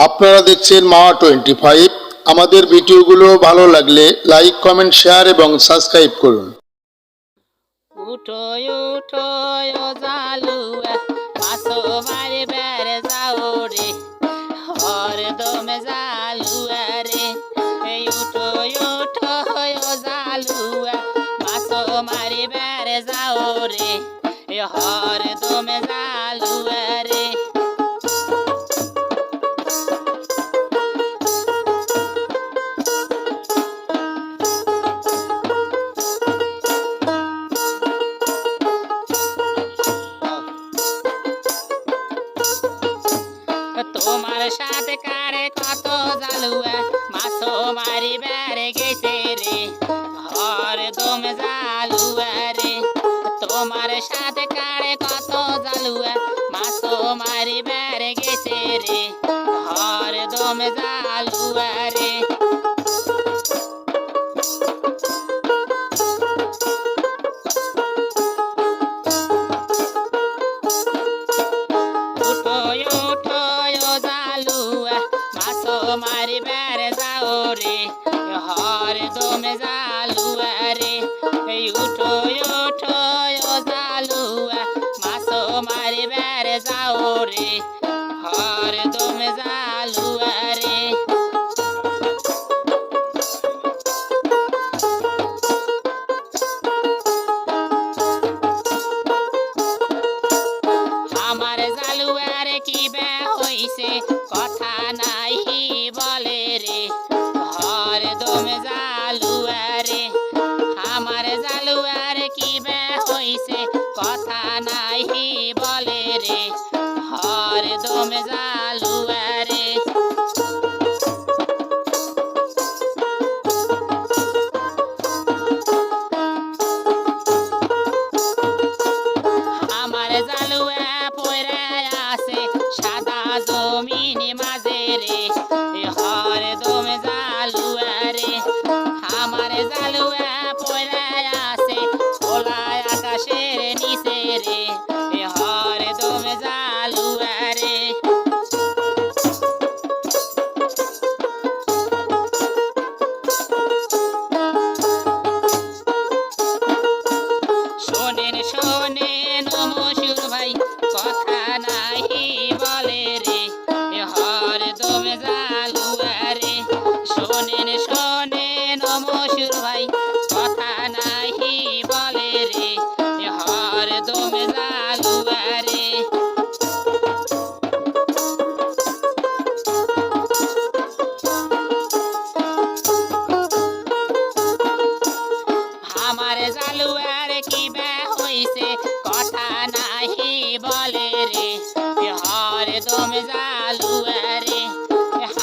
আপনারা দেখছেন মা25। আমাদের ভিডিওগুলো ভালো লাগলে লাইক, কমেন্ট, শেয়ার এবং সাবস্ক্রাইব করুন। উঠো উঠো ও জালুয়া মাছো মারি বেড়ে যাও রে হরদমে জালুয়া রে এই উঠো উঠো ও জালুয়া মাছো মারি বেড়ে যাও রে হরদমে জালুয়া রে তোমার সাথে কারে কত জালুয়া মাছো মারি বেড়ে গেছে রে হরদম জালুয়া রে তোমার সাথে কারে কত জালুয়া মাছো মারি বেড়ে গেছে রে হরদম জালুয়া রে উঠো উঠো ও জালুয়া মাছো মারি বেড়ে যাও রে হরদমে জালুয়া রে এই উঠো উঠো ও জালুয়া মাছো মারি বেড়ে যাও রে হরদমে জালুয়া রে আমার জালুয়ার কি বে হইছে কথা নাই বলে রে হরদম জালুয়া রে আমার জালুয়ার কি বে হইছে কথা নাই বলে রে হরদম জালুয়া রে আমার জালুয়া পয়রা আছে সাদা জমিন মাঝে রে হরদম জালুয়া রে আমার জালুয়া পয়রা আছে খোলা আকাশের নিচে রে হরদম জালুয়া রে শোনেন শোনেন মশুর ভাই কথা নাহি বলে রে হরদম জালুয়া রে শোনেন শোনেন মশুর ভাই কথা নাহি বলে রে হরদম জালুয়া রে আমার জালুয়ার কি বে হইছে কথা নাহি বলে রে হরদম জালুয়া রে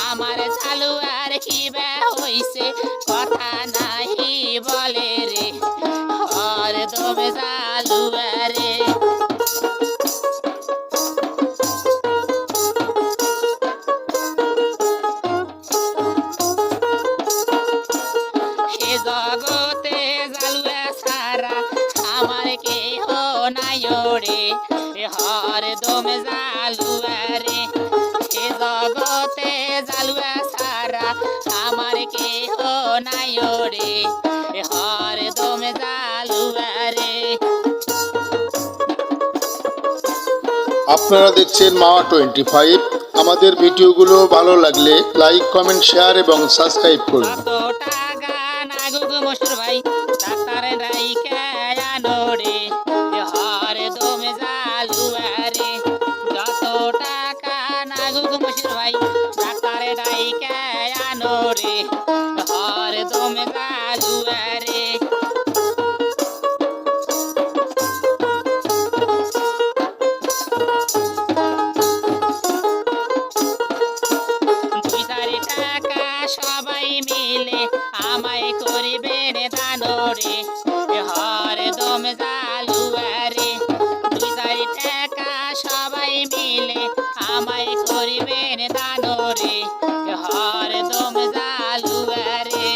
আমার জালুয়ার কি বে হইছে কথা নাহি বলে রে হরদম জালুয়া রে এ জগতে জালুয়া সারা আমার কেহ নাই রে হরদম জালুয়া রে এ জগতে জালুয়া সারা আমার কেহ নাই রে হরদম জালুয়া রে আপনারা দেখছেন মা25। আমাদের ভিডিওগুলো ভালো লাগলে লাইক, কমেন্ট, শেয়ার এবং সাবস্ক্রাইব করুন। কত টাকা নাগুক মশুর ভাই ডাক্তার রাইকা আনো রে হরদম জালুয়া রে যত টাকা নাগুক মশুর ভাই ডাক্তার রাইকা আনো রে হরদম জালুয়া রে দুই চারি টাকা সবাই মিলে আমায় করিবেন দান রে হরদম জালুয়া রে দুই চারি টাকা সবাই মিলে আমায় করিবেন দান রে হরদম জালুয়া রে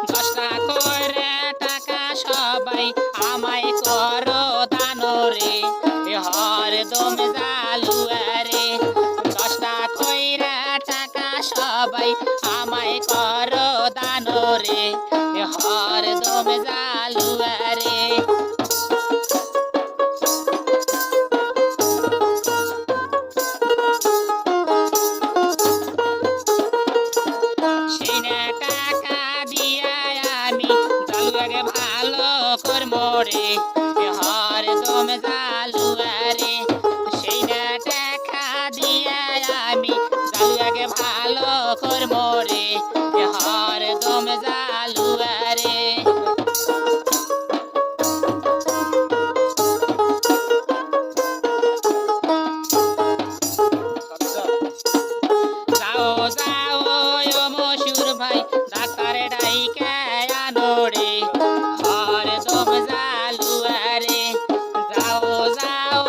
দশটা করে টাকা হরদম জালুয়া রে। সেই না টাকা দিয়া আমি জালুয়াকে ভালো করবো রে, হরদম জালুয়া রে। সেই না টাকা দিয়া আমি জালুয়াকে ভালো করবো রে, হরদম জালুয়া রে। যাও যাও ও মশুর ভাই ডাক্তারে ডাইকা আনো রে, হরদম জালুয়া রে। যাও যাও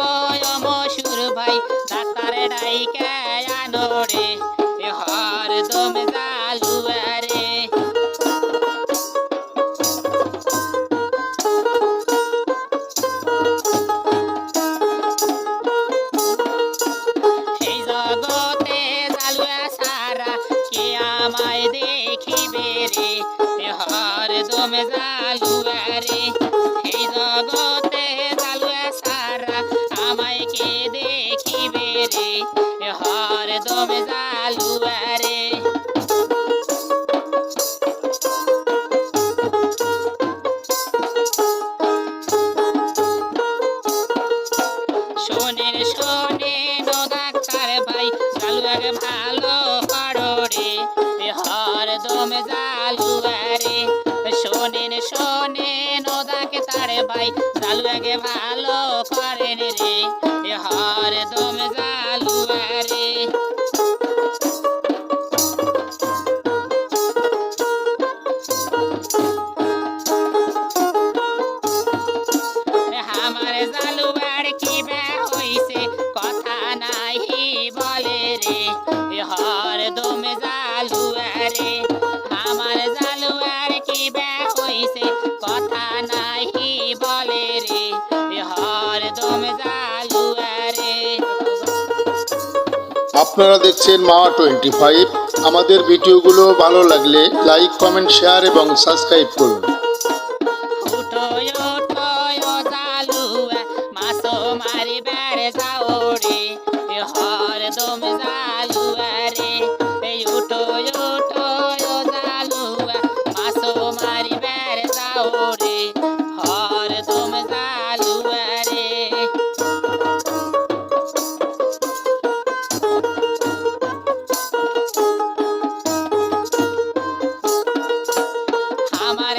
ও মশুর ভাই ডাক্তারে ডাইকা আনো রে, হরদম জালুয়া রে। এই জগতে জালুয়া সারা কে আমায় দেখিবে রে, হরদম জালুয়া রে। এই জগতে জালুয়া সারা আমায় কে দেখিবে রে, হরদম জালুয়া রে। শোনেন শোনেন ও ডাক্তার ভাই জালুয়াকে ভালো করো রে, হরদম জালুয়া রে। শোনেন শোনেন ও ডাক্তার ভাই জালুয়াকে ভালো করেন রে, হরদম জালুয়া রে। আমার জালুয়ার কি বে হইছে কথা নাহি বলে রে, হরদম জালুয়া রে। আমার জালুয়ার কি বে হইছে কথা নাহি বলে রে, হরদম জালুয়া রে। আপনারা দেখছেন মাওয়া 25। আমাদের ভিডিওগুলো ভালো লাগলে লাইক কমেন্ট শেয়ার এবং সাবস্ক্রাইব করুন। উঠো উঠো ও জালুয়া মাছো মারিবার যাও রে, হরদম জালুয়া রে। এই উঠো উঠো ও জালুয়া মাছো মারিবার যাও রে, হরদম জালুয়া রে। আমার